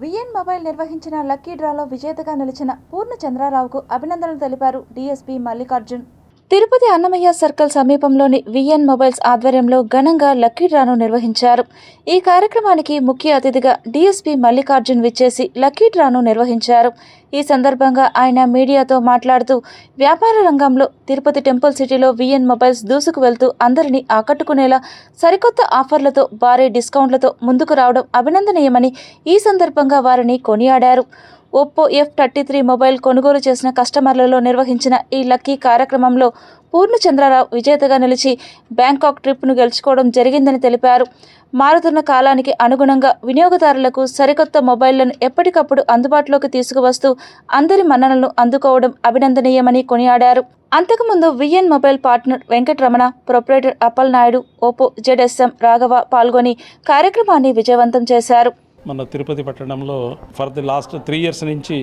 VN mobile నిర్వహించిన lucky డ్రాలో విజేతగా నిలిచిన పూర్ణచంద్రరావుకు అభినందనలు తెలిపారు డీఎస్పీ మల్లికార్జున్. తిరుపతి అన్నమయ్య సర్కిల్ సమీపంలోని విఎన్ మొబైల్స్ ఆధ్వర్యంలో ఘనంగా లక్కీ డ్రాను నిర్వహించారు. ఈ కార్యక్రమానికి ముఖ్య అతిథిగా డీఎస్పీ మల్లికార్జున్ విచ్చేసి లక్కీ డ్రాను నిర్వహించారు. ఈ సందర్భంగా ఆయన మీడియాతో మాట్లాడుతూ వ్యాపార రంగంలో తిరుపతి టెంపుల్ సిటీలో విఎన్ మొబైల్స్ దూసుకు వెళ్తూ అందరినీ ఆకట్టుకునేలా సరికొత్త ఆఫర్లతో భారీ డిస్కౌంట్లతో ముందుకు రావడం అభినందనీయమని ఈ సందర్భంగా వారిని కొనియాడారు. ఒప్పో F33 మొబైల్ కొనుగోలు చేసిన కస్టమర్లలో నిర్వహించిన ఈ లక్కీ కార్యక్రమంలో పూర్ణచంద్రరావు విజేతగా నిలిచి బ్యాంకాక్ ట్రిప్ను గెలుచుకోవడం జరిగిందని తెలిపారు. మారుతున్న కాలానికి అనుగుణంగా వినియోగదారులకు సరికొత్త మొబైళ్లను ఎప్పటికప్పుడు అందుబాటులోకి తీసుకువస్తూ అందరి మన్ననలను అందుకోవడం అభినందనీయమని కొనియాడారు. అంతకుముందు VN mobile partner Venkataramana, proprietor Appal Naidu, Oppo ZSM Raghava పాల్గొని కార్యక్రమాన్ని విజయవంతం చేశారు. మన తిరుపతి పట్టణంలో ఫర్ ది లాస్ట్ 3 years నుంచి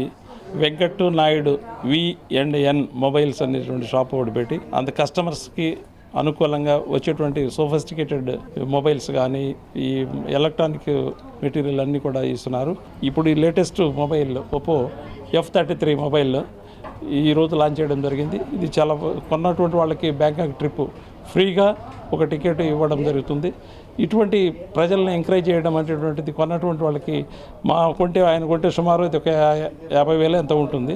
వెంకట్టు నాయుడు V&N మొబైల్స్ అనేటువంటి షాప్ ఒకటి పెట్టి అంత కస్టమర్స్కి అనుకూలంగా వచ్చేటువంటి సోఫిస్టికేటెడ్ మొబైల్స్ కానీ ఈ ఎలక్ట్రానిక్ మెటీరియల్ అన్నీ కూడా ఇస్తున్నారు. ఇప్పుడు ఈ latest mobile Oppo F33 mobile ఈరోజు లాంచ్ చేయడం జరిగింది. ఇది చాలా కొన్నటువంటి వాళ్ళకి బ్యాంకాక్ ట్రిప్ ఫ్రీగా ఒక టికెట్ ఇవ్వడం జరుగుతుంది. ఇటువంటి ప్రజల్ని ఎంకరేజ్ చేయడం అనేటువంటిది కొన్నటువంటి వాళ్ళకి ఆయన కొంటే సుమారు ఇది ఒక 50,000 ఎంత ఉంటుంది.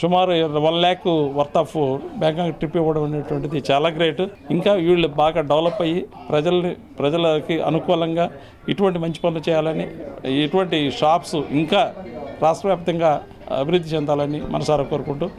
సుమారు 1 lakh worth of Bangkok trip ఇవ్వడం అనేటువంటిది చాలా గ్రేట్. ఇంకా వీళ్ళు బాగా డెవలప్ అయ్యి ప్రజలకి అనుకూలంగా ఇటువంటి మంచి పనులు చేయాలని, ఇటువంటి షాప్స్ ఇంకా రాష్ట్ర వ్యాప్తంగా అభివృద్ధి చెందాలని మనసారా కోరుకుంటూ